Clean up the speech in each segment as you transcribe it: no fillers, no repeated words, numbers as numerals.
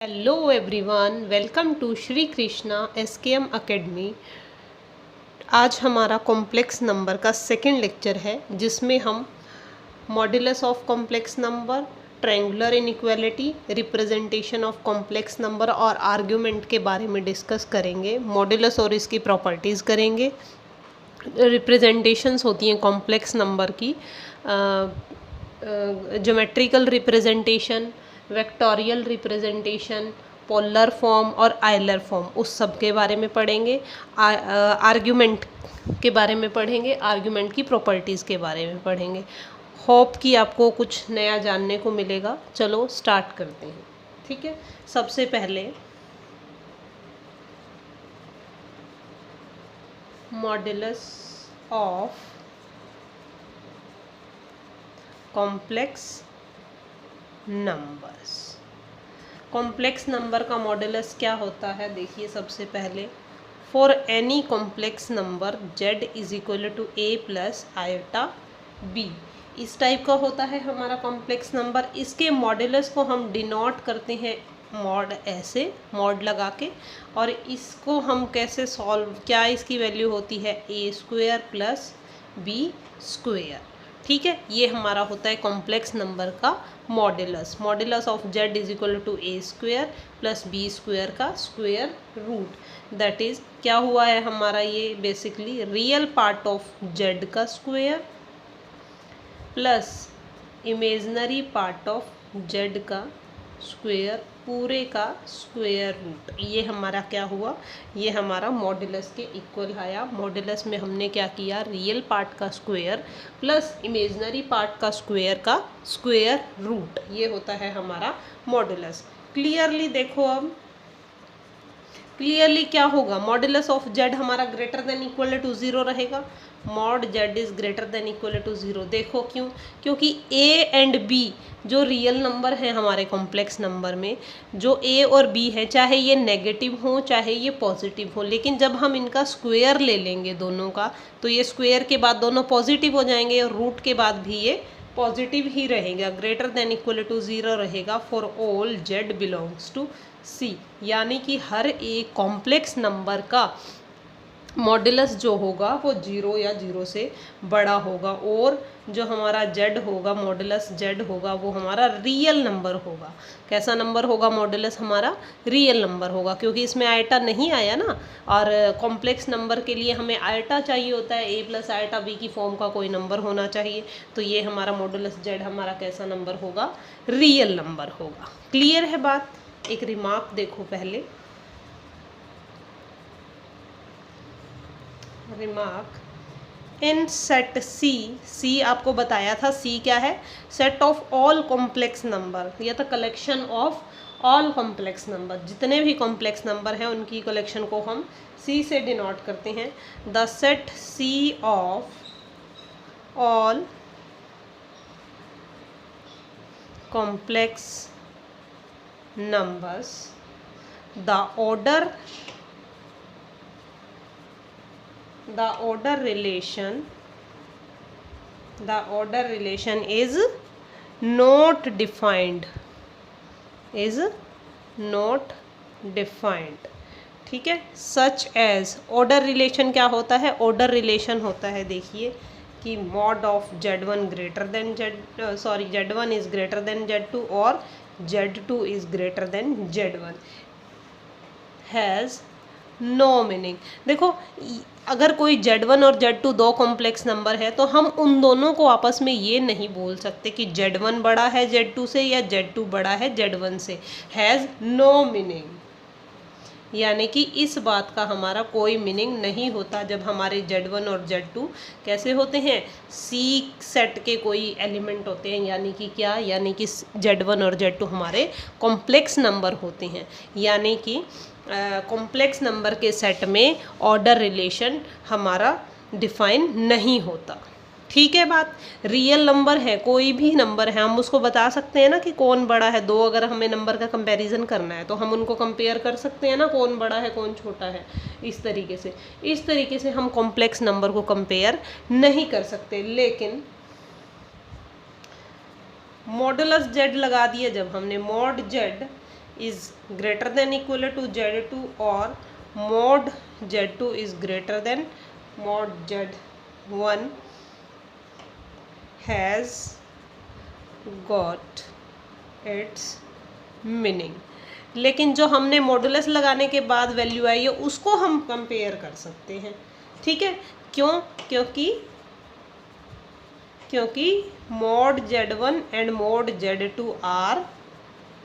Hello everyone, welcome to Shri Krishna SKM academy. आज हमारा complex number का सेकंड लेक्चर है, जिसमें हम modulus of complex number, triangular inequality, representation of complex number और आर्ग्यूमेंट के बारे में डिस्कस करेंगे। मॉड्यूलस और इसकी प्रॉपर्टीज़ करेंगे। रिप्रेजेंटेशंस होती हैं कॉम्प्लेक्स नंबर की, geometrical representation, vectorial representation, polar form और आयलर फॉर्म, उस सब के बारे में पढ़ेंगे। आर्ग्यूमेंट के बारे में पढ़ेंगे, आर्ग्यूमेंट की प्रॉपर्टीज़ के बारे में पढ़ेंगे। होप कि आपको कुछ नया जानने को मिलेगा। चलो स्टार्ट करते हैं, ठीक है। सबसे पहले modulus of complex numbers. Complex number का मॉड्यूलस क्या होता है, देखिए। सबसे पहले for any complex number z is equal to a plus iota b, इस टाइप का होता है हमारा कॉम्प्लेक्स नंबर। इसके मॉड्यूलस को हम डिनोट करते हैं मॉड, ऐसे मॉड लगा के। और इसको हम कैसे सॉल्व, क्या इसकी वैल्यू होती है a square plus b square, ठीक है। ये हमारा होता है कॉम्प्लेक्स नंबर का modulus. Modulus of z is equal to a square plus b square का स्क्वायर रूट। दैट इज क्या हुआ है हमारा, ये basically real part of z का square plus imaginary part of z का स्क्वायर, पूरे का स्क्वायर रूट। ये हमारा क्या हुआ, ये हमारा मॉड्यूलस के इक्वल आया। मॉड्यूलस में हमने क्या किया, रियल पार्ट का स्क्वायर प्लस इमेजनरी पार्ट का स्क्वायर रूट, ये होता है हमारा मॉड्यूलस। क्लियरली देखो, अब क्लियरली क्या होगा, मॉड्यूलस ऑफ z हमारा ग्रेटर देन इक्वल टू 0 रहेगा। Mod z is greater than equal to 0। देखो क्यों, क्योंकि a एंड b जो रियल नंबर है हमारे कॉम्प्लेक्स नंबर में, जो a और b है, चाहे ये नेगेटिव हो चाहे ये पॉजिटिव हो, लेकिन जब हम इनका स्क्वायर ले लेंगे दोनों का, तो ये स्क्वायर के बाद दोनों पॉजिटिव हो जाएंगे और रूट के बाद भी ये पॉजिटिव ही रहेगा। ग्रेटर देन इक्वल टू 0 रहेगा for all z belongs to c, यानी कि हर एक कॉम्प्लेक्स नंबर का मॉड्यूलस जो होगा वो 0 या 0 से बड़ा होगा, और जो हमारा z होगा, मॉड्यूलस z होगा, वो हमारा रियल नंबर होगा। कैसा नंबर होगा, मॉड्यूलस हमारा रियल नंबर होगा, क्योंकि इसमें आयटा नहीं आया ना। और कॉम्प्लेक्स नंबर के लिए हमें आयटा चाहिए होता है, a प्लस आयटा b की फॉर्म का कोई नंबर होना चाहिए। तो ये हमारा मॉड्यूलस z हमारा कैसा नंबर होगा, रियल नंबर होगा। क्लियर है बात। एक रिमार्क देखो पहले, रिमार्क इन सेट सी आपको बताया था, सी क्या है, set of all complex number, या तो collection of all complex number. जितने भी कॉम्प्लेक्स नंबर हैं उनकी कलेक्शन को हम सी से डिनोट करते हैं। The set C of all complex numbers, the order relation is not defined, ठीक है। सच एज, ऑर्डर रिलेशन क्या होता है, ऑर्डर रिलेशन होता है, देखिए कि mod of z1 greater than z1 is greater than z2 और z2 is greater than z1 has no meaning. देखो, अगर कोई z1 और z2 दो कॉम्प्लेक्स नंबर है, तो हम उन दोनों को आपस में ये नहीं बोल सकते कि z1 बड़ा है z2 से या z2 बड़ा है z1 से। हैज़ नो मीनिंग, यानी कि इस बात का हमारा कोई मीनिंग नहीं होता जब हमारे z1 और z2 कैसे होते हैं, सी सेट के कोई एलिमेंट होते हैं। यानी कि क्या, यानी कि z1 और z2 हमारे कॉम्प्लेक्स नंबर होते हैं, यानी कि कॉम्प्लेक्स नंबर के सेट में ऑर्डर रिलेशन हमारा डिफाइन नहीं होता। ठीक है बात। रियल नंबर है, कोई भी नंबर है, हम उसको बता सकते हैं ना कि कौन बड़ा है। दो अगर हमें नंबर का कंपैरिजन करना है तो हम उनको कंपेयर कर सकते हैं ना, कौन बड़ा है कौन छोटा है। इस तरीके से हम कॉम्प्लेक्स नंबर को कंपेयर नहीं कर सकते। लेकिन मॉडुलस z लगा दिया जब हमने, mod z is greater than equal to Z2 और mod Z2 is greater than mod Z1 has got its meaning. लेकिन जो हमने मॉडुलस लगाने के बाद वैल्यू आई है उसको हम कंपेयर कर सकते हैं, ठीक है। क्यों? क्योंकि mod Z1 and mod Z2 are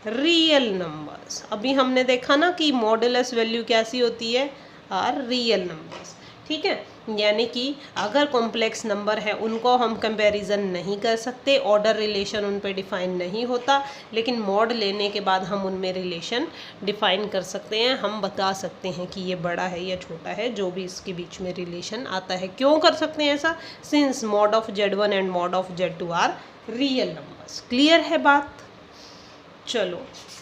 real numbers. अभी हमने देखा ना कि मॉडुलस वैल्यू कैसी होती है, आर रियल नंबर्स, ठीक है। यानी कि अगर कॉम्प्लेक्स नंबर है उनको हम कंपैरिजन नहीं कर सकते, ऑर्डर रिलेशन उन पे डिफाइन नहीं होता, लेकिन मॉड लेने के बाद हम उनमें रिलेशन डिफाइन कर सकते हैं। हम बता सकते हैं कि ये बड़ा है या छोटा है, जो भी इसके बीच में रिलेशन आता है। क्यों कर सकते हैं ऐसा? Since mod of Z1 and mod of Z2 are real numbers. Clear है बात? चलो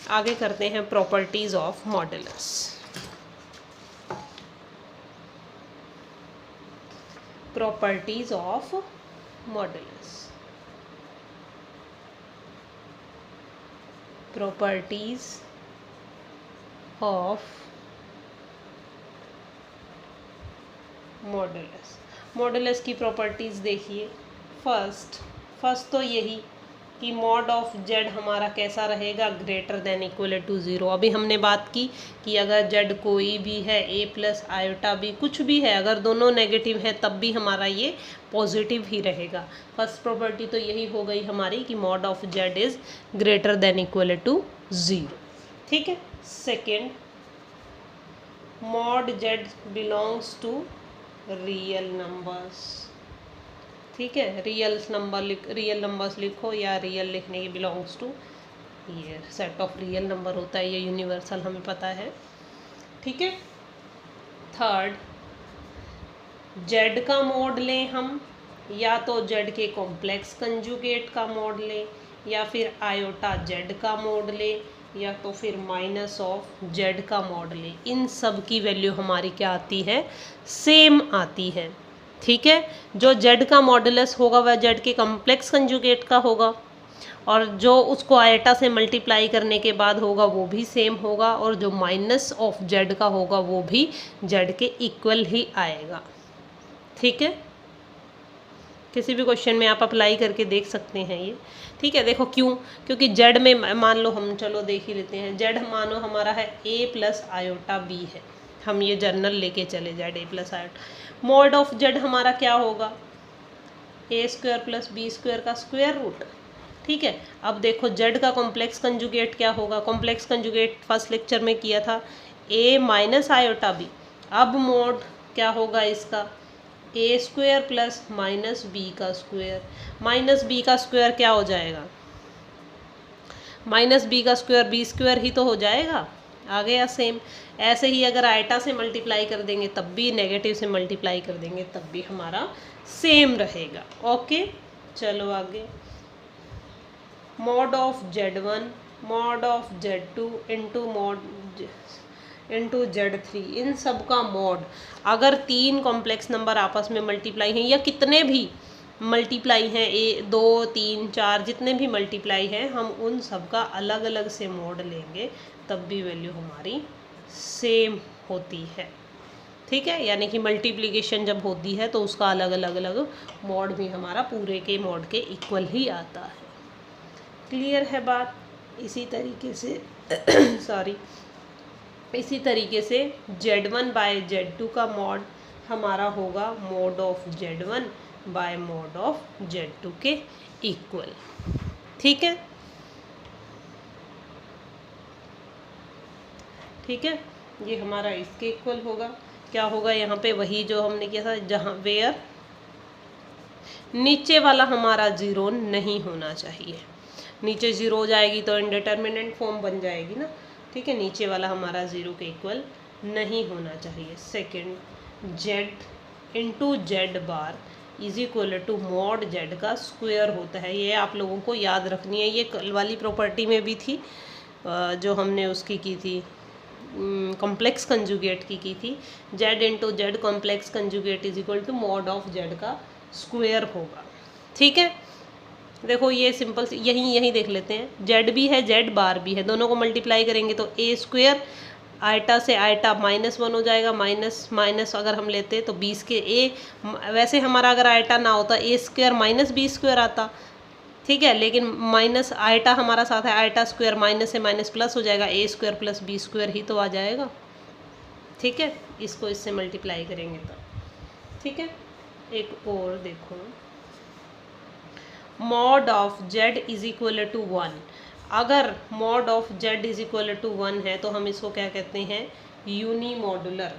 आगे करते हैं properties of modulus. Properties of modulus. Properties of modulus. Modulus की प्रॉपर्टीज देखिए। फर्स्ट तो यही कि mod ऑफ Z हमारा कैसा रहेगा, ग्रेटर देन इक्वल टू 0। अभी हमने बात की कि अगर Z कोई भी है, a प्लस आयोटा b कुछ भी है, अगर दोनों नेगेटिव है तब भी हमारा ये पॉजिटिव ही रहेगा। फर्स्ट प्रॉपर्टी तो यही हो गई हमारी कि mod of Z is greater than equal to 0, ठीक है। Second, mod Z belongs to real numbers, ठीक है। रियल नंबर्स लिखो या रियल लिखने के बिलोंग्स टू, ये सेट ऑफ रियल नंबर होता है, ये यूनिवर्सल हमें पता है, ठीक है। थर्ड, Z का मॉड लें हम, या तो Z के कॉम्प्लेक्स कंजुगेट का मॉड लें, या फिर आयोटा Z का मॉड लें, या तो फिर माइनस ऑफ Z का मॉड लें। इन सब की वैल्यू हमारी क्या आती है? सेम आती है, ठीक है। जो Z का मॉडुलस होगा वह Z के कॉम्प्लेक्स कंजुगेट का होगा, और जो उसको आयटा से मल्टीप्लाई करने के बाद होगा वो भी सेम होगा, और जो माइनस ऑफ Z का होगा वो भी Z के इक्वल ही आएगा, ठीक है। किसी भी क्वेश्चन में आप अप्लाई करके देख सकते हैं ये, ठीक है। देखो क्यों? क्योंकि Z में मान लो हम, चलो देख ही लेते हैं, Z मानो हमारा है a प्लस आयोटा b है, हम ये जर्नल लेके चले Z a plus iota. Mod of Z हमारा क्या होगा? a square plus b square का स्क्वायर रूट, ठीक है। अब देखो Z का कॉम्प्लेक्स कंजुगेट क्या होगा? कॉम्प्लेक्स कंजुगेट फर्स्ट लेक्चर में किया था, a माइनस आयोटा b। अब मॉड क्या होगा इसका? a square plus minus b का स्क्वायर। माइनस b का स्क्वायर क्या हो जाएगा? माइनस b का स्क्वायर b स्क्वायर ही तो हो जाएगा, आ गया सेम। ऐसे ही अगर आयटा से मल्टीप्लाई कर देंगे तब भी, नेगेटिव से मल्टीप्लाई कर देंगे तब भी हमारा सेम रहेगा, ओके। चलो आगे, mod of Z1, mod of Z2 into Z3, इन सब का मॉड, अगर तीन कॉम्प्लेक्स नंबर आपस में मल्टीप्लाई हैं या कितने भी मल्टीप्लाई हैं, 2 3 4 जितने भी मल्टीप्लाई हैं, हम उन सब का अलग अलग से मॉड लेंगे तब भी वैल्यू हमारी सेम होती है, ठीक है। यानी कि मल्टीप्लिकेशन जब होती है तो उसका अलग अलग मॉड भी हमारा पूरे के मॉड के इक्वल ही आता है। क्लियर है बात? इसी तरीके से इसी तरीके से Z1 बाय Z2 का मॉड हमारा होगा mod of Z1 by mod of Z2 के इक्वल, ठीक है, ठीक है। ये हमारा इसके इक्वल होगा। क्या होगा यहाँ पे? वही जो हमने किया था, जहाँ वेयर नीचे वाला हमारा 0 नहीं होना चाहिए। नीचे 0 हो जाएगी तो इनडिटर्मिनेंट फॉर्म बन जाएगी ना, ठीक है। नीचे वाला हमारा 0 के इक्वल नहीं होना चाहिए। Second, Z into Z bar is equal to mod Z का स्क्वायर होता है। ये आप लोगों को याद रखनी है, ये कल वाली प्रॉपर्टी में भी थी जो हमने उसकी की थी, कॉम्प्लेक्स कंजुगेट की थी। Z into Z complex conjugate is equal to mod of Z का स्क्वायर होगा, ठीक है। देखो ये सिंपल यही देख लेते हैं, जेड भी है जेड बार भी है, दोनों को मल्टीप्लाई करेंगे तो ए स्क्वेयर आयटा से आयटा -1 हो जाएगा, माइनस माइनस अगर हम लेते तो 20 के ए, वैसे हमारा अगर आयटा ना होता ए स्क्वेयर माइनस बी स्क्वेयर आता, ठीक है, लेकिन माइनस आयटा हमारा साथ है, आयटा स्क्वेयर माइनस से माइनस प्लस हो जाएगा, ए स्क्वेयर प्लस बी स्क्वेयर ही तो आ जाएगा, ठीक है, इसको इससे मल्टीप्लाई करेंगे तो, ठीक है। एक और देखो, mod of Z is equal to 1, अगर mod of Z is equal to 1 है तो हम इसको क्या कहते हैं, यूनिमॉड्यूलर,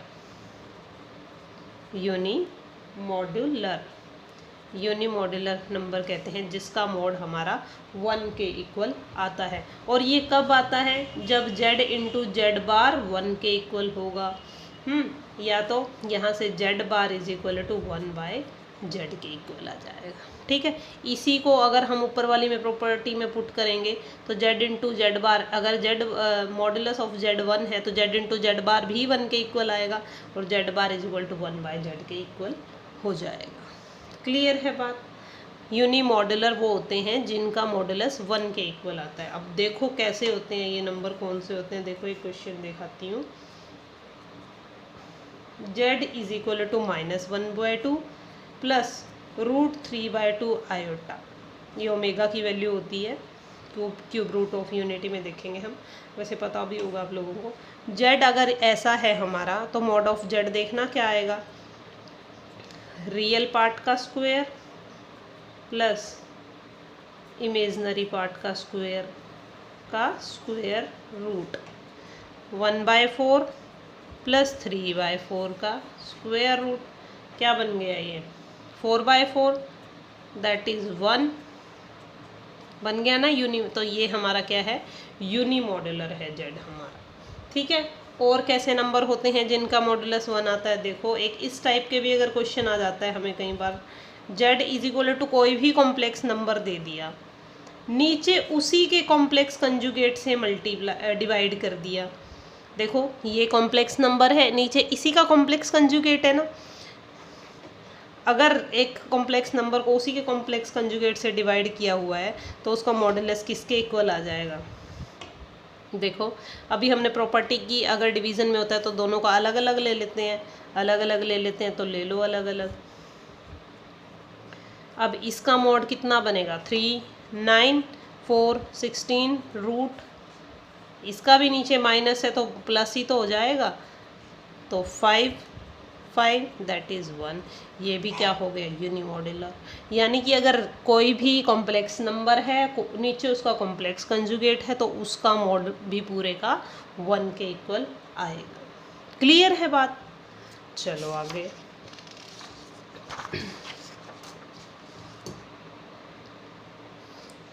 यूनिमॉड्यूलर नंबर कहते हैं जिसका मॉड हमारा 1 के इक्वल आता है। और ये कब आता है, जब z इंटू जेड बार 1 के इक्वल होगा, या तो यहाँ से Z bar is equal to 1/z के इक्वल आ जाएगा, ठीक है। इसी को अगर हम ऊपर वाली में प्रॉपर्टी में पुट करेंगे तो z इंटू जेड बार, अगर z मॉडुलस ऑफ z 1 है तो z इंटू जेड बार भी 1 के इक्वल आएगा और z bar is equal to 1/z के इक्वल हो जाएगा। क्लियर है बात। यूनिमॉड्यूलर वो होते हैं जिनका मॉडुलस 1 के इक्वल आता है। अब देखो कैसे होते हैं ये नंबर, कौन से होते हैं, देखो एक क्वेश्चन दिखाती हूँ। z is equal to -1/2 plus √3/2 iota, ये ओमेगा की वैल्यू होती है, क्यूब रूट ऑफ यूनिटी में देखेंगे हम, वैसे पता भी होगा आप लोगों को। z अगर ऐसा है हमारा तो मॉड ऑफ z देखना क्या आएगा, रियल पार्ट का स्क्वायर प्लस इमेजनरी पार्ट का स्क्वायर रूट 1/4 प्लस 3/4 का स्क्वायर रूट, क्या बन गया ये 4/4, दैट इज़ 1 बन गया ना तो ये हमारा क्या है, यूनिमॉड्यूलर है z हमारा, ठीक है। और कैसे नंबर होते हैं जिनका मॉडुलस 1 आता है, देखो एक इस टाइप के भी अगर क्वेश्चन आ जाता है हमें कई बार, z इज इक्वल टू कोई भी कॉम्प्लेक्स नंबर दे दिया, नीचे उसी के कॉम्प्लेक्स कंजुगेट से डिवाइड कर दिया, देखो ये कॉम्प्लेक्स नंबर है, नीचे इसी का कॉम्प्लेक्स कंजुगेट है ना, अगर एक कॉम्प्लेक्स नंबर को उसी के कॉम्प्लेक्स कंजुगेट से डिवाइड किया हुआ है तो उसका मॉडुलस किसके इक्वल आ जाएगा। देखो अभी हमने प्रॉपर्टी की, अगर डिवीज़न में होता है तो दोनों का अलग अलग ले लेते हैं, अलग अलग ले लेते हैं तो ले लो अलग अलग। अब इसका मॉड कितना बनेगा, 3, 9, 4, 16 रूट, इसका भी नीचे माइनस है तो प्लस ही तो हो जाएगा, तो 5 दैट इज़ 1, ये भी क्या हो गया, यूनिमॉड्यूलर। यानी कि अगर कोई भी कॉम्प्लेक्स नंबर है, नीचे उसका कॉम्प्लेक्स कंजुगेट है तो उसका मॉड भी पूरे का 1 के इक्वल आएगा। क्लियर है बात। चलो आगे,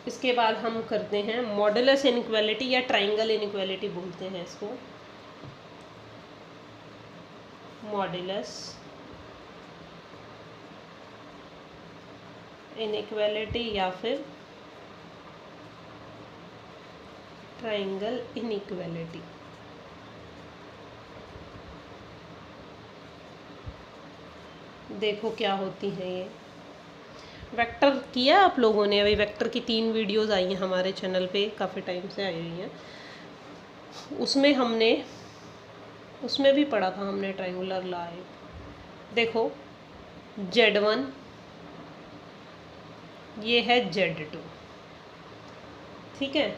इसके बाद हम करते हैं मॉडुलस इनइक्वालिटी या ट्राइंगल इनइक्वालिटी बोलते हैं इसको, मॉडुलस इनइक्वालिटी या फिर ट्राइंगल इनइक्वालिटी। देखो क्या होती हैं ये, वेक्टर किया आप लोगों ने, अभी वेक्टर की 3 वीडियोस आई हैं हमारे चैनल पे, काफ़ी टाइम से आई हुई हैं, उसमें भी पढ़ा था हमने ट्रायंगुलर लाइन। देखो Z1 ये है Z2, ठीक है,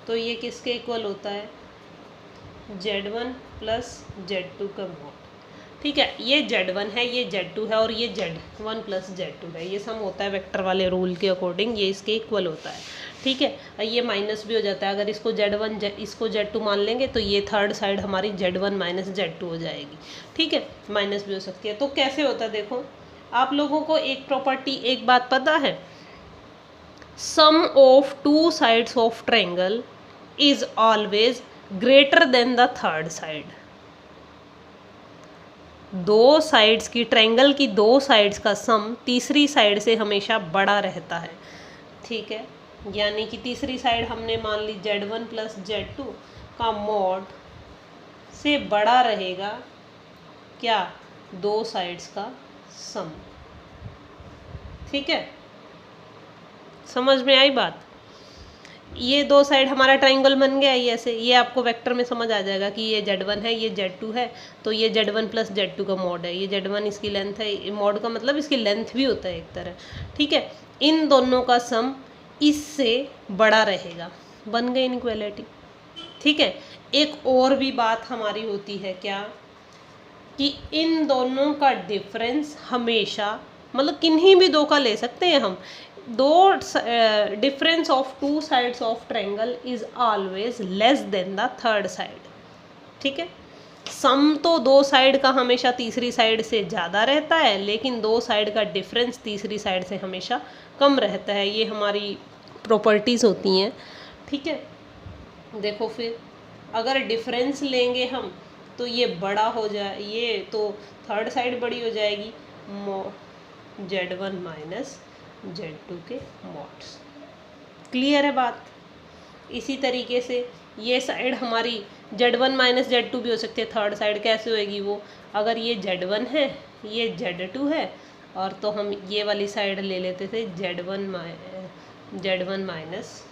तो ये किसके इक्वल होता है, Z1 प्लस Z2 का मॉड, ठीक है। ये Z1 है, ये Z2 है और ये Z1 प्लस Z2 है, ये सम होता है वेक्टर वाले रूल के अकॉर्डिंग, ये इसके इक्वल होता है, ठीक है। ये माइनस भी हो जाता है, अगर इसको Z1 इसको Z2 मान लेंगे तो ये थर्ड साइड हमारी Z1 माइनस Z2 हो जाएगी, ठीक है, माइनस भी हो सकती है। तो कैसे होता है, देखो आप लोगों को एक प्रॉपर्टी, एक बात पता है, sum of 2 sides of triangle is always greater than the third side. 2 sides की, ट्रायंगल की 2 साइड्स का सम तीसरी साइड से हमेशा बड़ा रहता है, ठीक है। यानी कि तीसरी साइड हमने मान ली Z1 प्लस Z2 का मॉड से बड़ा रहेगा क्या, 2 साइड्स का सम, ठीक है। समझ में आई बात? ये दो साइड हमारा ट्राइंगल बन गया ये ऐसे, ये आपको वेक्टर में समझ आ जाएगा कि ये Z1 है, ये Z2 है, तो ये Z1 प्लस Z2 का मॉड है, ये Z1 इसकी लेंथ है, मॉड का मतलब इसकी लेंथ भी होता है एक तरह, ठीक है। इन दोनों का सम इससे बड़ा रहेगा, बन गई इनइक्वालिटी, ठीक है। एक और भी बात हमारी होती है क्या, कि इन दोनों का डिफरेंस हमेशा, मतलब किन्हीं भी दो का ले सकते हैं हम, दो difference of two sides of triangle is always less than the third side, ठीक है। सम तो दो साइड का हमेशा तीसरी साइड से ज़्यादा रहता है, लेकिन दो साइड का डिफरेंस तीसरी साइड से हमेशा कम रहता है, ये हमारी प्रॉपर्टीज़ होती हैं, ठीक है। देखो फिर अगर डिफरेंस लेंगे हम तो ये बड़ा हो जाए, ये तो थर्ड साइड बड़ी हो जाएगी, Z1 माइनस Z2 के मॉड्स। क्लियर है बात? इसी तरीके से ये साइड हमारी Z1 माइनस Z2 भी हो सकती है, थर्ड साइड कैसे होएगी वो, अगर ये Z1 है ये Z2 है, और तो हम ये वाली साइड ले लेते थे Z1 माइनस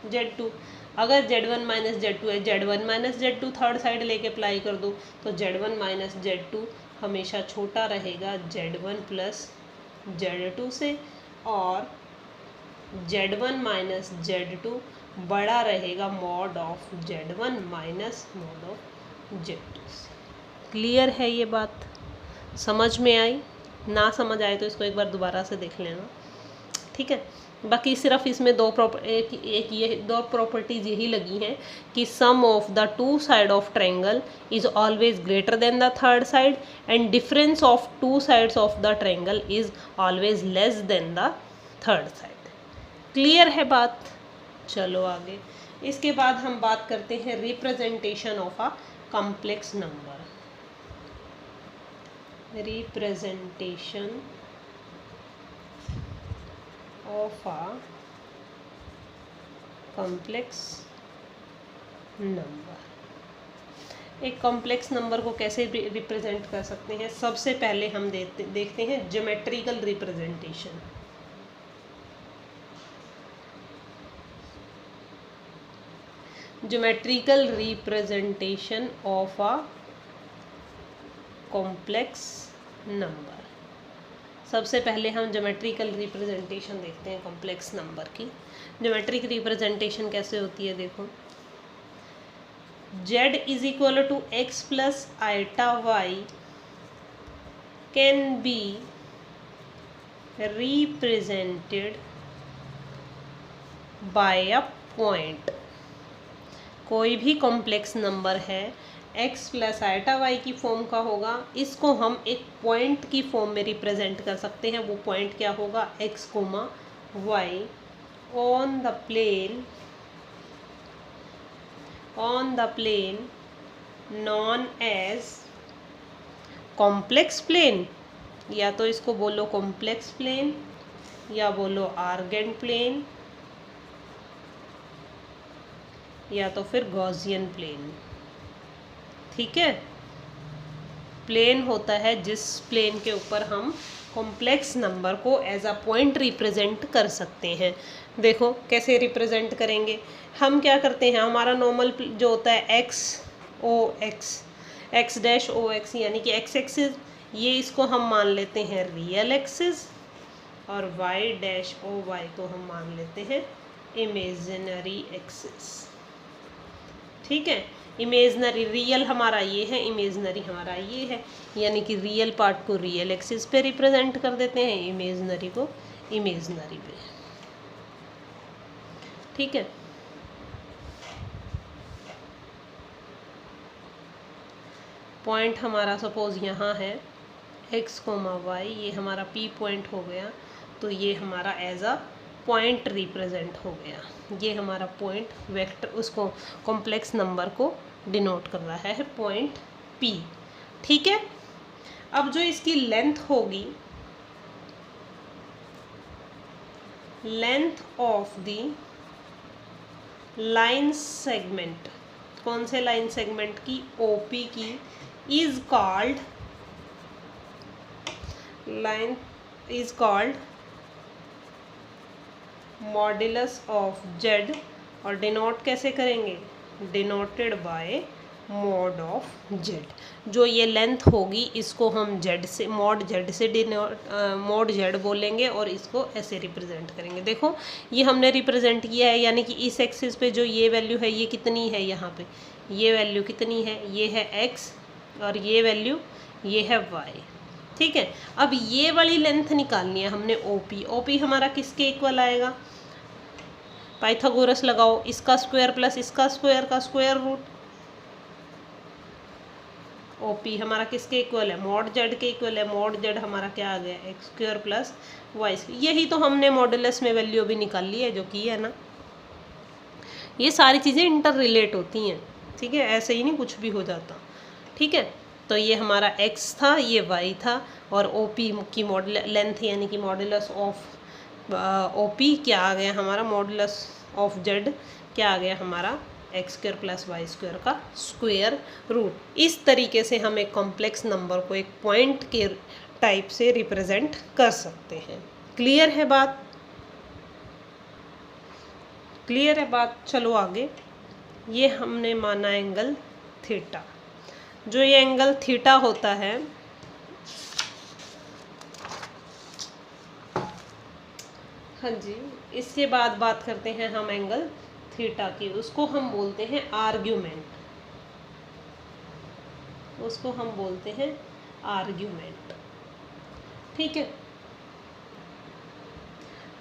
Z2। अगर Z1 माइनस Z2 है, Z1 minus Z2 third side लेके अप्लाई कर दो, तो Z1 माइनस Z2 हमेशा छोटा रहेगा Z1 प्लस Z2 से, और Z1 माइनस Z2 बड़ा रहेगा mod of Z1 minus mod of Z2 से। क्लियर है ये बात? समझ में आई? ना समझ आए तो इसको एक बार दोबारा से देख लेना, ठीक है। बाकी सिर्फ इसमें एक ये दो प्रॉपर्टीज यही लगी हैं कि sum of the two side of triangle is always greater than the third side, and difference of two sides of the triangle is always less than the third side. Clear है बात? चलो आगे। इसके बाद हम बात करते हैं representation of a complex number. Representation of a complex number. एक कॉम्प्लेक्स नंबर को कैसे रिप्रेजेंट कर सकते हैं, सबसे पहले हम देखते हैं geometrical representation. Geometrical representation of a complex number. सबसे पहले हम ज्योमेट्रिकल रिप्रेजेंटेशन देखते हैं कॉम्प्लेक्स नंबर की। ज्योमेट्रिक रिप्रेजेंटेशन कैसे होती है, देखो, Z is equal to X plus iota Y can be represented by a point. कोई भी कॉम्प्लेक्स नंबर है x प्लस आइटा वाई की फॉर्म का होगा, इसको हम एक पॉइंट की फॉर्म में रिप्रेजेंट कर सकते हैं। वो पॉइंट क्या होगा, x comma Y on the plane known as complex plane, या तो इसको बोलो कॉम्प्लेक्स प्लेन या बोलो आर्गेंट प्लेन या तो फिर गॉसियन प्लेन, ठीक है। प्लेन होता है जिस प्लेन के ऊपर हम कॉम्प्लेक्स नंबर को एज अ पॉइंट रिप्रेजेंट कर सकते हैं। देखो कैसे रिप्रेजेंट करेंगे, हम क्या करते हैं, हमारा नॉर्मल जो होता है एक्स डैश ओ एक्स, यानी कि एक्स एक्सिस, ये इसको हम मान लेते हैं रियल एक्सिस, और वाई डैश ओ वाई को हम मान लेते हैं इमेजिनरी एक्सिस, ठीक है। इमेजनरी, रियल हमारा ये है, इमेजनरी हमारा ये है, यानी कि रियल पार्ट को रियल एक्सिस पे रिप्रेजेंट कर देते हैं, इमेजनरी को इमेजनरी पे, ठीक है। पॉइंट हमारा सपोज यहाँ है x कोमा वाई, ये हमारा P पॉइंट हो गया, तो ये हमारा एज अ पॉइंट रिप्रेजेंट हो गया। ये हमारा पॉइंट वेक्टर, उसको कॉम्प्लेक्स नंबर को डिनोट कर रहा है पॉइंट P, ठीक है। अब जो इसकी लेंथ होगी, length of the line segment, कौन से लाइन सेगमेंट की, OP की, is called modulus of Z, और डिनोट कैसे करेंगे, denoted by mod of Z. जो ये लेंथ होगी इसको हम जेड से, मॉड जेड से मॉड जेड बोलेंगे और इसको ऐसे रिप्रेजेंट करेंगे। देखो ये हमने रिप्रेजेंट किया है, यानी कि इस एक्सिस पे जो ये वैल्यू है ये कितनी है, यहाँ पे ये वैल्यू कितनी है, ये है एक्स, और ये वैल्यू ये है वाई। ठीक है, अब ये वाली लेंथ निकालनी है हमने ओपी। ओपी हमारा किसके इक्वल आएगा, पाइथागोरस लगाओ, इसका स्क्वायर प्लस इसका स्क्वायर का स्क्वायर रूट। ओपी हमारा किसके इक्वल है, मॉड जेड के इक्वल है। मॉड जेड हमारा क्या आ गया, X square plus Y square. यही तो हमने मॉडुलस में वैल्यू अभी निकाल ली है, जो की है ना। ये सारी चीज़ें इंटर रिलेट होती हैं, ठीक है, ऐसे ही नहीं कुछ भी हो जाता। ठीक है, तो ये हमारा एक्स था, ये वाई था, और ओपी की मॉडल लेंथ यानी कि मॉडुलस ऑफ ओपी क्या आ गया हमारा, मॉडुलस ऑफ जेड क्या आ गया हमारा, X square plus Y square का स्क्वायर रूट। इस तरीके से हम एक कॉम्प्लेक्स नंबर को एक पॉइंट के टाइप से रिप्रेजेंट कर सकते हैं। क्लियर है बात, क्लियर है बात। चलो आगे, ये हमने माना एंगल थीटा। जो ये एंगल थीटा होता है, हाँ जी, इसके बाद बात करते हैं हम एंगल थीटा की। उसको हम बोलते हैं आर्ग्यूमेंट, उसको हम बोलते हैं आर्ग्यूमेंट। ठीक है,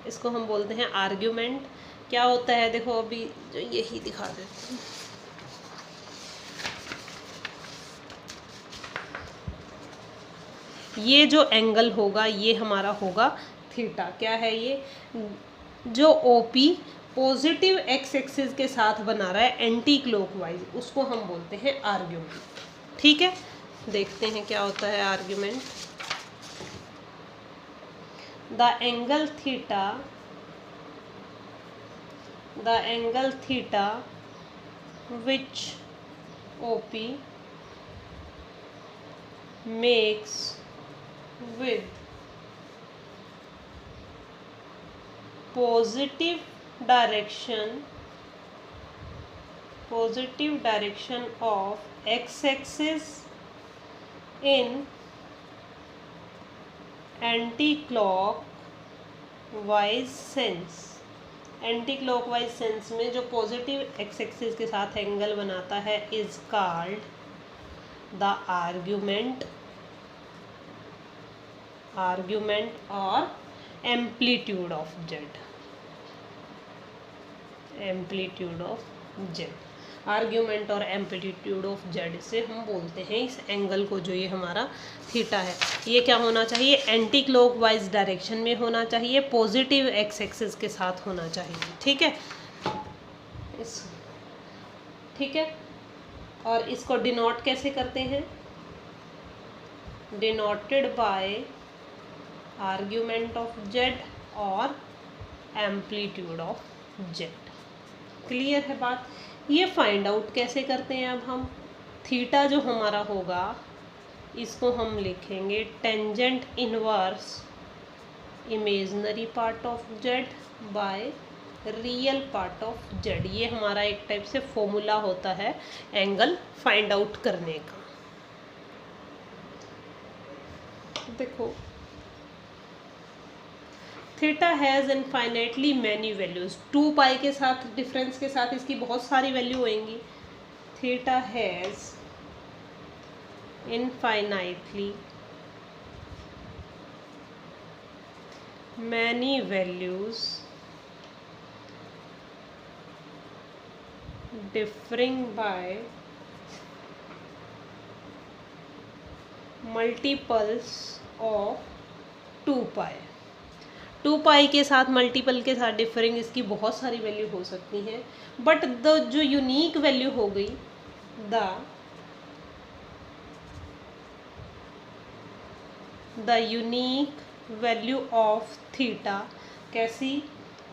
इसको हम बोलते हैं आर्ग्यूमेंट। क्या होता है, देखो अभी जो यही दिखा देते हैं। ये जो एंगल होगा ये हमारा होगा थीटा। क्या है ये, जो ओपी पॉजिटिव एक्स एक्सिस के साथ बना रहा है एंटी क्लॉकवाइज, उसको हम बोलते हैं आर्ग्यूमेंट। ठीक है, देखते हैं क्या होता है argument. The angle theta which OP makes with positive direction of x-axis in anti-clockwise sense। Anti clockwise sense में जो पॉजिटिव एक्स एक्सिस के साथ एंगल बनाता है इज कॉल्ड द आर्ग्यूमेंट और एम्पलीट्यूड ऑफ जेड। आर्ग्यूमेंट और एम्पलीट्यूड ऑफ जेड से हम बोलते हैं इस एंगल को, जो ये हमारा थीटा है। ये क्या होना चाहिए, एंटी क्लॉकवाइज डायरेक्शन में होना चाहिए, पॉजिटिव एक्स एक्सिस के साथ होना चाहिए। ठीक है, ठीक है, और इसको डिनोट कैसे करते हैं, denoted by argument of Z और एम्पलीट्यूड ऑफ जेड। क्लियर है बात। ये फाइंड आउट कैसे करते हैं, अब हम थीटा जो हमारा होगा इसको हम लिखेंगे tangent inverse imaginary part of Z by real part of Z. ये हमारा एक टाइप से फॉर्मूला होता है एंगल फाइंड आउट करने का। देखो, theta has infinitely many values. 2 pi के साथ डिफरेंस के साथ इसकी बहुत सारी वैल्यू होंगी। Theta has infinitely many values differing by multiples of 2 pi. 2 pi के साथ मल्टीपल के साथ डिफरिंग इसकी बहुत सारी वैल्यू हो सकती हैं, बट द जो यूनिक वैल्यू हो गई, the unique value of theta कैसी,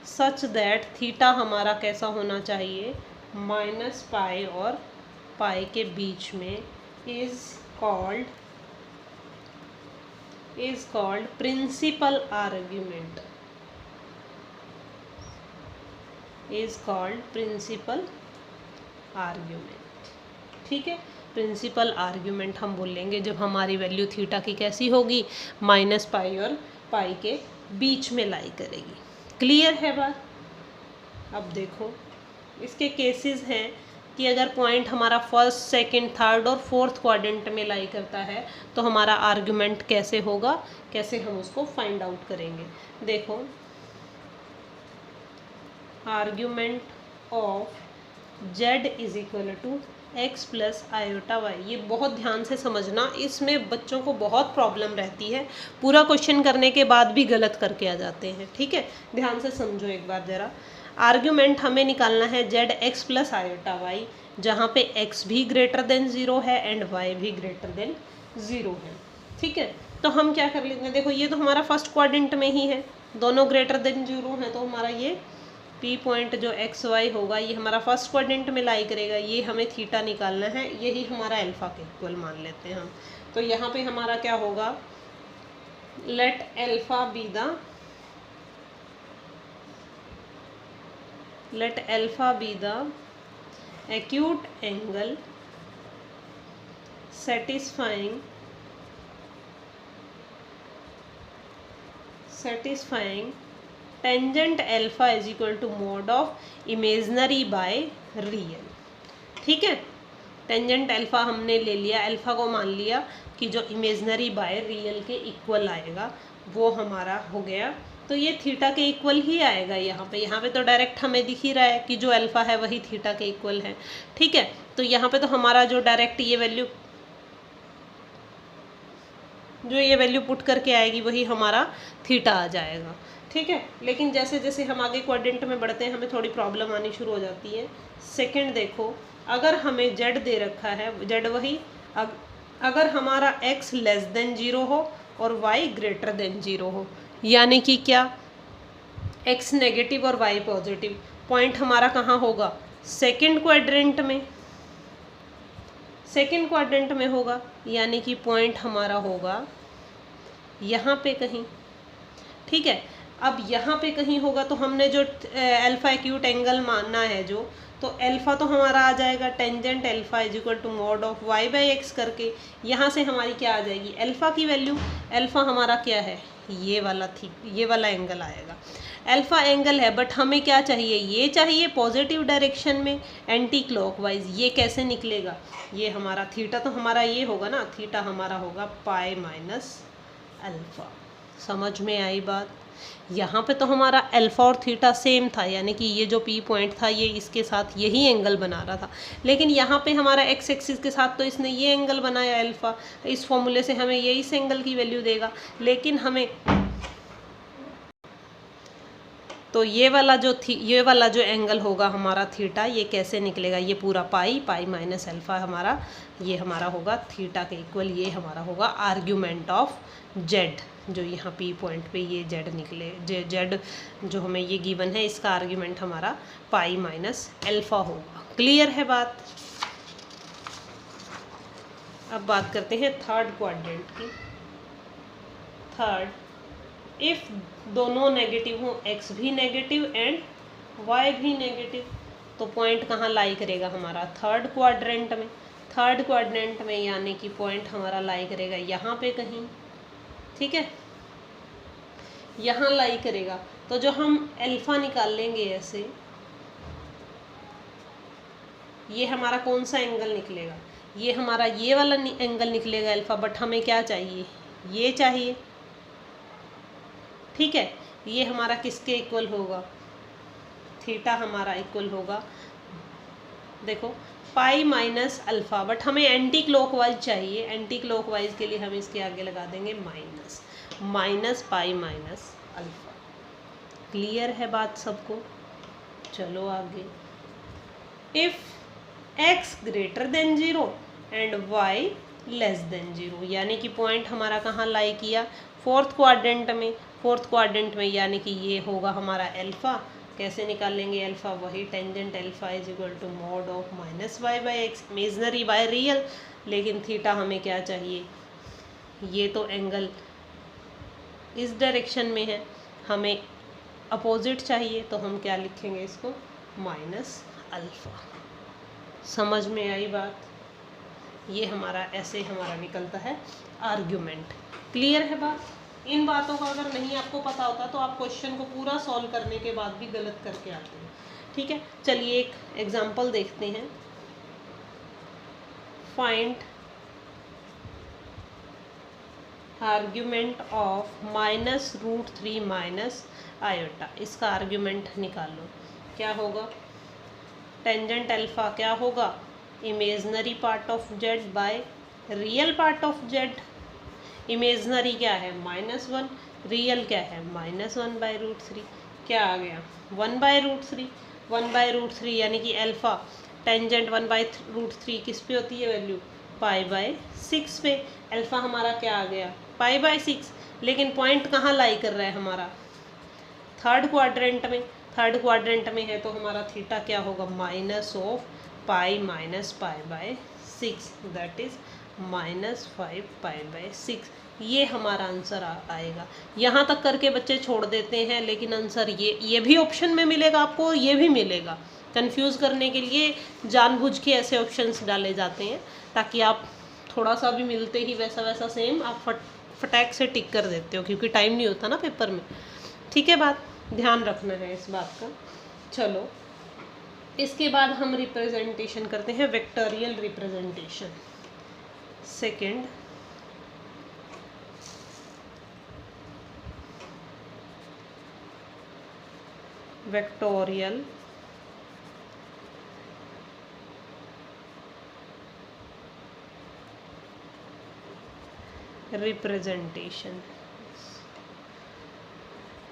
सच दैट थीटा हमारा कैसा होना चाहिए, -पाई और पाई के बीच में, is called principal argument. Is called principal argument. ठीक है, प्रिंसिपल आर्ग्यूमेंट हम बोलेंगे जब हमारी वैल्यू थीटा की कैसी होगी, माइनस पाई और पाई के बीच में लाई करेगी। क्लियर है बात। अब देखो इसके केसेस हैं कि अगर पॉइंट हमारा फर्स्ट, सेकंड, थर्ड और फोर्थ क्वाड्रेंट में लाई करता है तो हमारा आर्ग्यूमेंट कैसे होगा, कैसे हम उसको फाइंड आउट करेंगे। देखो argument of z is equal to X plus iota Y, ये बहुत ध्यान से समझना, इसमें बच्चों को बहुत प्रॉब्लम रहती है, पूरा क्वेश्चन करने के बाद भी गलत करके आ जाते हैं। ठीक है, ध्यान से समझो एक बार ज़रा। आर्ग्यूमेंट हमें निकालना है Z X plus iota Y, जहाँ पे x भी ग्रेटर देन 0 है एंड y भी ग्रेटर देन 0 है। ठीक है, तो हम क्या कर लेंगे, देखो ये तो हमारा फर्स्ट क्वाड्रेंट में ही है, दोनों ग्रेटर देन 0 है, तो हमारा ये P पॉइंट जो एक्स वाई होगा ये हमारा फर्स्ट क्वाड्रेंट में लाई करेगा, ये हमें थीटा निकालना है, यही हमारा अल्फा के इक्वल मान लेते हैं हम। तो यहाँ पे हमारा क्या होगा, let alpha be the acute angle satisfying tangent alpha is equal to mod of imaginary by real। ठीक है, टेंजेंट अल्फा हमने ले लिया, अल्फा को मान लिया कि जो इमेजनरी बाय रियल के इक्वल आएगा वो हमारा हो गया। तो ये थीटा के इक्वल ही आएगा यहाँ पे तो डायरेक्ट हमें दिख ही रहा है कि जो अल्फा है वही थीटा के इक्वल है। ठीक है, तो यहाँ पे तो हमारा जो डायरेक्ट ये वैल्यू पुट करके आएगी वही हमारा थीटा आ जाएगा। ठीक है, लेकिन जैसे जैसे हम आगे क्वाड्रेंट में बढ़ते हैं हमें थोड़ी प्रॉब्लम आनी शुरू हो जाती है। सेकंड देखो, अगर हमें जेड दे रखा है, जेड वही अगर हमारा x लेस देन 0 हो और y ग्रेटर देन 0 हो, यानी कि क्या, x नेगेटिव और y पॉजिटिव, पॉइंट हमारा कहाँ होगा, सेकंड क्वाड्रेंट में होगा, यानी कि पॉइंट हमारा होगा यहाँ पे कहीं। ठीक है, अब यहाँ पे कहीं होगा तो हमने जो अल्फा एक्यूट एंगल मानना है जो, तो अल्फा तो हमारा आ जाएगा tangent alpha is equal to mod of y by X करके, यहाँ से हमारी क्या आ जाएगी, अल्फा की वैल्यू, अल्फा हमारा क्या है, ये वाला एंगल आएगा, अल्फा एंगल है, बट हमें क्या चाहिए, ये चाहिए पॉजिटिव डायरेक्शन में एंटी क्लॉकवाइज। ये कैसे निकलेगा, ये हमारा थीटा तो हमारा ये होगा ना, थीटा हमारा होगा पाई माइनस अल्फा। समझ में आई बात। यहाँ पे तो हमारा अल्फा और थीटा सेम था, यानी कि ये जो P पॉइंट था ये इसके साथ यही एंगल बना रहा था, लेकिन यहाँ पे हमारा x एक्सिस के साथ तो इसने ये एंगल बनाया अल्फा, इस फॉर्मूले से हमें ये इस एंगल की वैल्यू देगा, लेकिन हमें तो ये वाला जो एंगल होगा हमारा थीटा, ये कैसे निकलेगा, ये पूरा पाई माइनस अल्फा हमारा, ये हमारा होगा थीटा के इक्वल, ये हमारा होगा आर्ग्यूमेंट ऑफ जेड, जो यहाँ P पॉइंट पे ये जेड निकले, जेड जो हमें ये गिवन है इसका आर्ग्यूमेंट हमारा पाई माइनस अल्फा होगा। क्लियर है बात। अब बात करते हैं थर्ड क्वाड्रेंट की। थर्ड, इफ दोनों नेगेटिव हो, x भी नेगेटिव एंड y भी नेगेटिव, तो पॉइंट कहाँ लाई करेगा हमारा, थर्ड क्वाड्रेंट में, यानी कि पॉइंट हमारा लाई करेगा यहाँ पे कहीं। ठीक है, यहाँ लाई करेगा, तो जो हम अल्फा निकाल लेंगे ऐसे, ये हमारा कौन सा एंगल निकलेगा, ये हमारा ये वाला एंगल निकलेगा अल्फा, बट हमें क्या चाहिए, ये चाहिए। ठीक है, ये हमारा किसके इक्वल होगा, थीटा हमारा इक्वल होगा, देखो पाई माइनस अल्फा, बट हमें एंटी क्लॉकवाइज चाहिए, एंटी क्लॉकवाइज के लिए हम इसके आगे लगा देंगे minus pi minus alpha. Clear है बात सबको। चलो आगे, if x greater than 0 and y less than 0, यानी कि पॉइंट हमारा कहाँ लाई किया, फोर्थ क्वाड्रेंट में, यानी कि ये होगा हमारा अल्फा। कैसे निकाल लेंगे अल्फा, वही tangent alpha is equal to mod of minus y by X, imaginary by real, लेकिन थीटा हमें क्या चाहिए, ये तो एंगल इस डायरेक्शन में है, हमें अपोजिट चाहिए, तो हम क्या लिखेंगे इसको, माइनस अल्फ़ा। समझ में आई बात? ये हमारा ऐसे हमारा निकलता है आर्ग्यूमेंट। क्लियर है बात? इन बातों का अगर नहीं आपको पता होता तो आप क्वेश्चन को पूरा सॉल्व करने के बाद भी गलत करके आते हैं। ठीक है, चलिए एक एग्जांपल देखते हैं। Find argument of -√3 minus iota. इसका आर्ग्यूमेंट निकालो। क्या होगा? टेंजेंट अल्फा क्या होगा? Imaginary part of Z by real part of Z. Imaginary क्या है? -1, रियल क्या है? -1/√3। क्या आ गया? 1/√3। 1/√3 यानी कि अल्फा टेंजेंट 1/√3 किस पे होती है वैल्यू? π/6 पे। अल्फा हमारा क्या आ गया? π/6। लेकिन पॉइंट कहाँ लाई कर रहा है हमारा? थर्ड क्वाड्रेंट में। थर्ड क्वाड्रेंट में है तो हमारा थीटा क्या होगा? -π माइनस π/6 दैट इज -5π/6। ये हमारा आंसर आएगा। यहाँ तक करके बच्चे छोड़ देते हैं, लेकिन आंसर ये भी ऑप्शन में मिलेगा आपको, ये भी मिलेगा। कंफ्यूज करने के लिए जानबूझ के ऐसे ऑप्शंस डाले जाते हैं ताकि आप थोड़ा सा भी मिलते ही वैसा वैसा सेम आप फटाक से टिक कर देते हो, क्योंकि टाइम नहीं होता ना पेपर में। ठीक है, बात ध्यान रखना है इस बात का। चलो इसके बाद हम रिप्रेजेंटेशन करते हैं, vectorial representation. Second, vectorial representation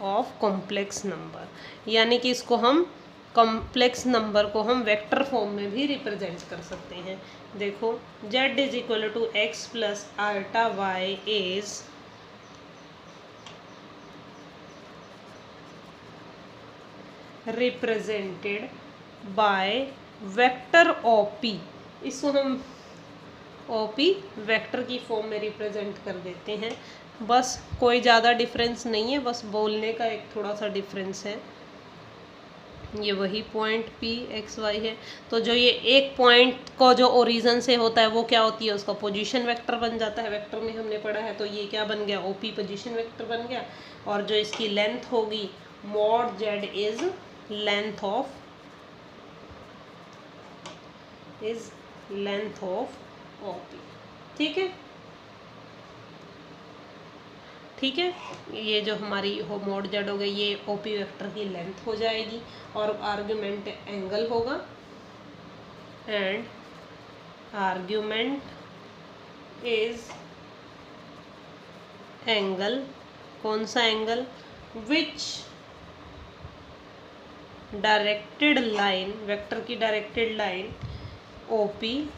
of complex number, यानी कि इसको हम कॉम्प्लेक्स नंबर को हम वेक्टर फॉर्म में भी रिप्रेजेंट कर सकते हैं। देखो z = x + ultra y is represented by vector OP। इसको हम OP वेक्टर की फॉर्म में रिप्रेजेंट कर देते हैं। बस कोई ज़्यादा डिफरेंस नहीं है, बस बोलने का एक थोड़ा सा डिफरेंस है। ये वही पॉइंट P x y है, तो जो ये एक पॉइंट को जो ओरिजिन से होता है वो क्या होती है? उसका पोजीशन वेक्टर बन जाता है। वेक्टर में हमने पढ़ा है, तो ये क्या बन गया? OP पोजीशन वेक्टर बन गया। और जो इसकी लेंथ होगी mod z is length of OP। ठीक है, ठीक है, ये जो हमारी हो mod z हो गई, ये OP वेक्टर की लेंथ हो जाएगी और आर्ग्यूमेंट एंगल होगा। एंड आर्ग्यूमेंट इज एंगल, कौन सा एंगल? विच डायरेक्टेड लाइन, वेक्टर की directed line OP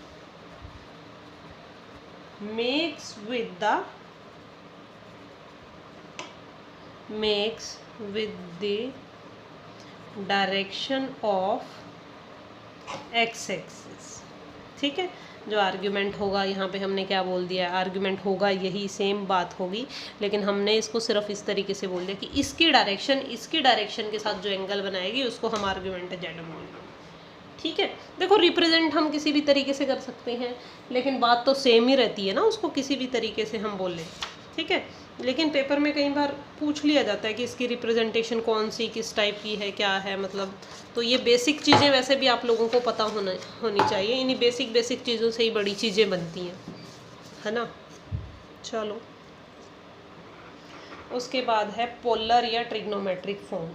makes with the direction of x axis. ठीक है, जो आर्ग्यूमेंट होगा यहाँ पे हमने क्या बोल दिया? आर्ग्यूमेंट होगा यही सेम बात होगी, लेकिन हमने इसको सिर्फ इस तरीके से बोल दिया कि इसकी डायरेक्शन के साथ जो एंगल बनाएगी उसको हम आर्ग्यूमेंट z बोल रहे हैं। ठीक है, देखो रिप्रेजेंट हम किसी भी तरीके से कर सकते हैं, लेकिन बात तो सेम ही रहती है ना, उसको किसी भी तरीके से हम बोलें। ठीक है, लेकिन पेपर में कई बार पूछ लिया जाता है कि इसकी रिप्रेजेंटेशन कौन सी, किस टाइप की है, क्या है, मतलब तो ये बेसिक चीज़ें वैसे भी आप लोगों को पता होनी चाहिए। इन्हीं बेसिक चीज़ों से ही बड़ी चीज़ें बनती हैं, है ना। चलो उसके बाद है पोलर या ट्रिग्नोमेट्रिक फॉर्म।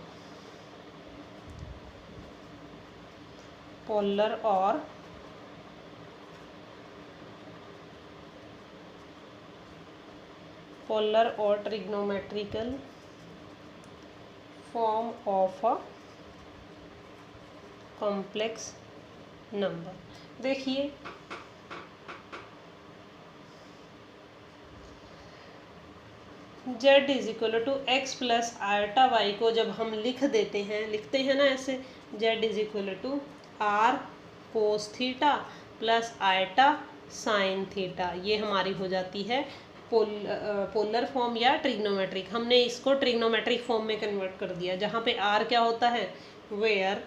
पोलर और trigonometrical form of a complex number. देखिए z = x + आल्टा y को जब हम लिखते हैं ना ऐसे, z = r cos theta + ultra sign theta, ये हमारी हो जाती है पोलर फॉर्म या ट्रिग्नोमेट्रिक। हमने इसको ट्रिग्नोमेट्रिक फॉर्म में कन्वर्ट कर दिया, जहाँ पे r क्या होता है? Where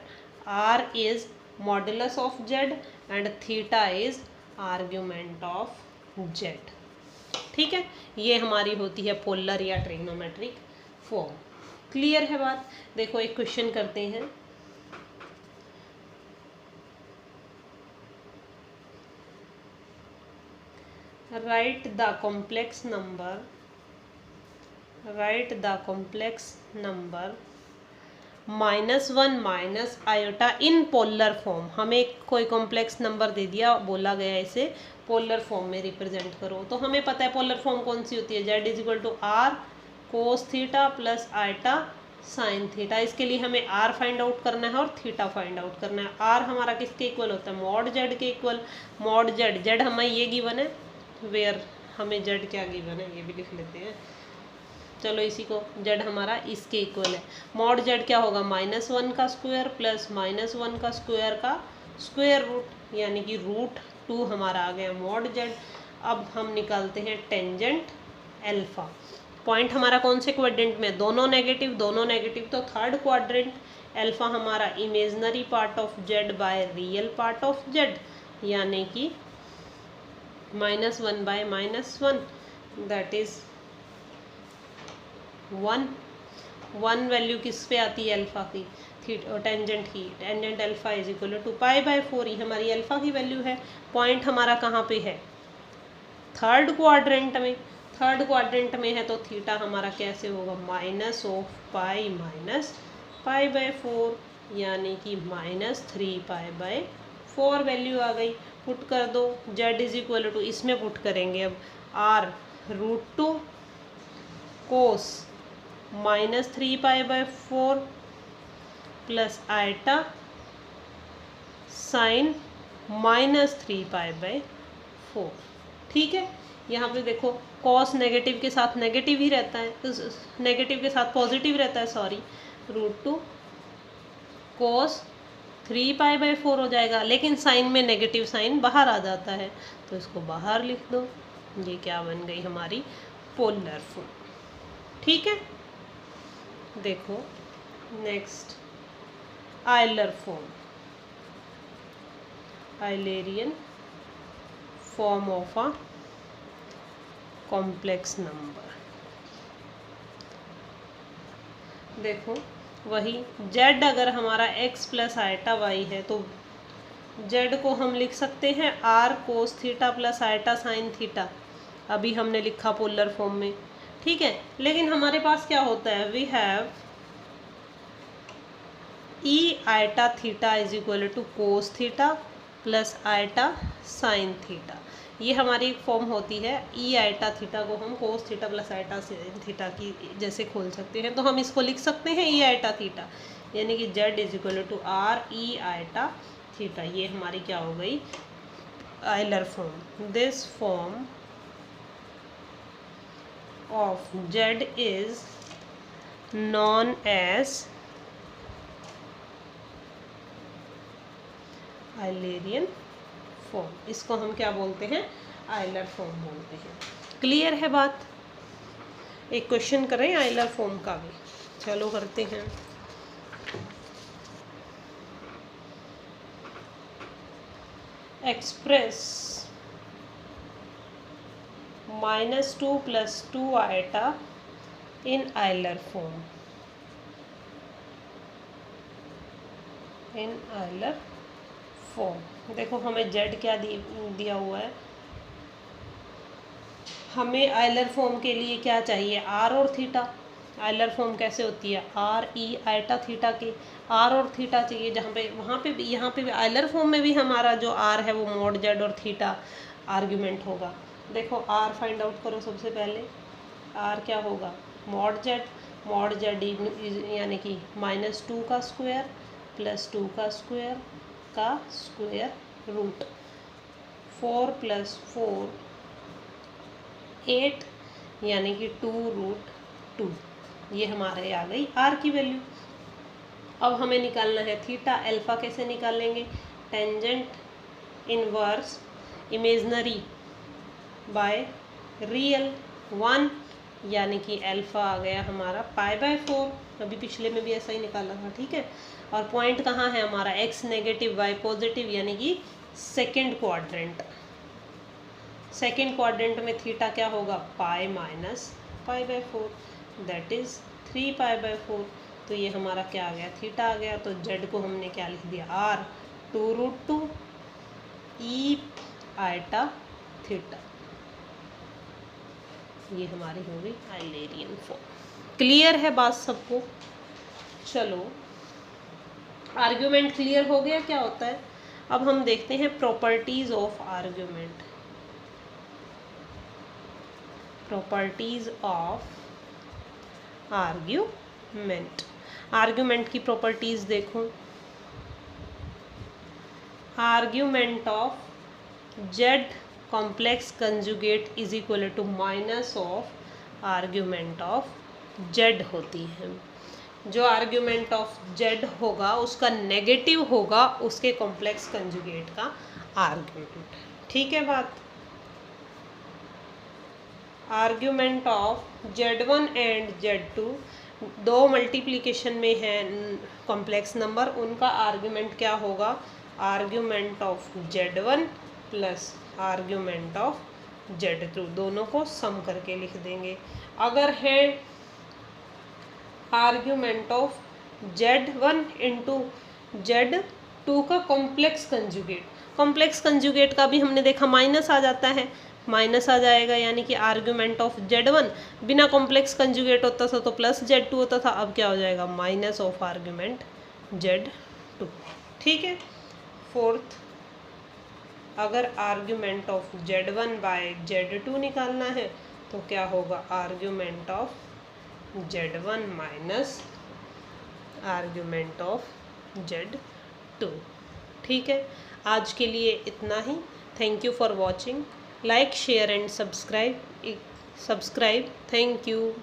R is modulus of Z and theta is argument of Z. ठीक है, ये हमारी होती है पोलर या ट्रिग्नोमेट्रिक फॉर्म। क्लियर है बात। देखो एक क्वेश्चन करते हैं। Right the complex number -1 minus iota in polar form. हमें कोई कॉम्प्लेक्स नंबर दे दिया, बोला गया इसे पोलर फॉर्म में रिप्रेजेंट करो। तो हमें पता है पोलर फॉर्म कौन सी होती है, Z is equal to R cos theta plus iota sine theta. इसके लिए हमें आर फाइंड आउट करना है और थीटा फाइंड आउट करना है। आर हमारा किसके इक्वल होता है, मॉड जेड के इक्वल। मॉड जेड, जेड हमें ये गिवन है, वेयर हमें जेड क्या गिवन है ये भी लिख लेते हैं। चलो इसी को, जेड हमारा इसके इक्वल है। मॉड जेड क्या होगा, -1 का स्क्वायर प्लस -1 का स्क्वायर का स्क्वायर रूट, यानी कि √2 हमारा आ गया मॉड जेड। अब हम निकालते हैं टेंजेंट अल्फा। पॉइंट हमारा कौन से क्वाड्रेंट में, दोनों नेगेटिव तो थर्ड क्वाड्रेंट। अल्फा हमारा imaginary part of Z by real part of Z, यानी कि -1 बाय -1 दैट इज 1 वैल्यू किस पे आती है, अल्फा की, टेंजेंट की। Tangent alpha is equal to π/4, ये हमारी अल्फा की वैल्यू है। पॉइंट हमारा कहाँ पे है, थर्ड क्वाड्रेंट में। थर्ड क्वाड्रेंट में है तो थीटा हमारा कैसे होगा, -π π/4, यानी कि -3π/4 वैल्यू आ गई। पुट कर दो, जेड इज इक्वल टू, इसमें पुट करेंगे अब r √2 कोस -3π/4 प्लस आयटा साइन -3π/4। ठीक है, यहाँ पे देखो कॉस नेगेटिव के साथ नेगेटिव ही रहता है, नेगेटिव के साथ पॉजिटिव रहता है, सॉरी, √2 कोस 3π/4 हो जाएगा। लेकिन साइन में नेगेटिव साइन बाहर आ जाता है, तो इसको बाहर लिख दो। ये क्या बन गई हमारी पोलर फॉर्म। ठीक है, देखो next Euler form, Eulerian form of a complex number. देखो वही z अगर हमारा x प्लस आयटा y है तो z को हम लिख सकते हैं r कोस theta plus iota sine theta. अभी हमने लिखा पोलर फॉर्म में, ठीक है। लेकिन हमारे पास क्या होता है, we have e iota theta is equal to cos theta plus iota sine theta. ये हमारी एक फॉर्म होती है। ई आयटा थीटा को हम कोस theta plus iota sine theta की जैसे खोल सकते हैं, तो हम इसको लिख सकते हैं ई आयटा थीटा, यानी कि z is equal to r e iota theta. ये हमारी क्या हो गई, Euler form. This form of z is known as Eulerian form. इसको हम क्या बोलते हैं, आयलर फॉर्म बोलते हैं। क्लियर है बात। एक क्वेश्चन करें आयलर फॉर्म का भी, चलो करते हैं। एक्सप्रेस -2 + 2 आयटा इन आयलर फॉर्म, इन आयलर फॉर्म। देखो हमें z क्या दिया हुआ है, हमें आयलर फॉर्म के लिए क्या चाहिए, r और थीटा। आयलर फॉर्म कैसे होती है, r e आयटा थीटा के r और थीटा चाहिए, जहाँ पे वहाँ पे भी यहाँ पे भी आयलर फॉर्म में भी हमारा जो r है वो मॉड z और थीटा आर्ग्यूमेंट होगा। देखो r फाइंड आउट करो सबसे पहले, r क्या होगा, मॉड z यानी कि -2 का स्क्वायर प्लस 2 का स्क्वायर का स्क्वायर रूट, 4 + 4 8, यानी कि 2√2। ये हमारे आ गई r की वैल्यू। अब हमें निकालना है थीटा। अल्फा कैसे निकालेंगे, tangent inverse imaginary by real 1, यानी कि अल्फा आ गया हमारा π/4। अभी पिछले में भी ऐसा ही निकाला था, ठीक है। और पॉइंट कहाँ है हमारा, x नेगेटिव y पॉजिटिव, यानी कि सेकेंड क्वाड्रेंट। सेकेंड क्वाड्रेंट में थीटा क्या होगा, pi minus pi by 4, that is 3 pi by 4। तो ये हमारा क्या आ गया, थीटा आ गया। तो z को हमने क्या लिख दिया, r 2√2 e आइटा थीटा। ये हमारी हो गई आइलेरियन फॉर्म। क्लियर है बात सबको? चलो, आर्ग्यूमेंट क्लियर हो गया क्या होता है। अब हम देखते हैं properties of argument. Properties of argument. Argument की प्रॉपर्टीज देखो। Argument of z complex conjugate is equal to minus of argument of z होती है। जो आर्ग्यूमेंट ऑफ z होगा उसका नेगेटिव होगा उसके कॉम्प्लेक्स कंजुगेट का आर्ग्यूमेंट। ठीक है बात। Argument of z1 and z2 दो मल्टीप्लिकेशन में है कॉम्प्लेक्स नंबर, उनका आर्ग्यूमेंट क्या होगा, argument of z1 plus argument of z2, दोनों को सम करके लिख देंगे। अगर है argument of z1 into z2 का कॉम्प्लेक्स कंजुगेट, कॉम्प्लेक्स कंजुगेट का भी हमने देखा माइनस आ जाता है, माइनस आ जाएगा, यानी कि आर्ग्यूमेंट ऑफ z1 बिना कॉम्प्लेक्स कंजुगेट होता था तो प्लस z2 होता था, अब क्या हो जाएगा, माइनस ऑफ आर्ग्यूमेंट z2। ठीक है। फोर्थ, अगर argument of z1 bye z2 निकालना है तो क्या होगा, argument of z1 minus argument of z2। ठीक है, आज के लिए इतना ही। Thank you for watching. Like share and subscribe. Thank you.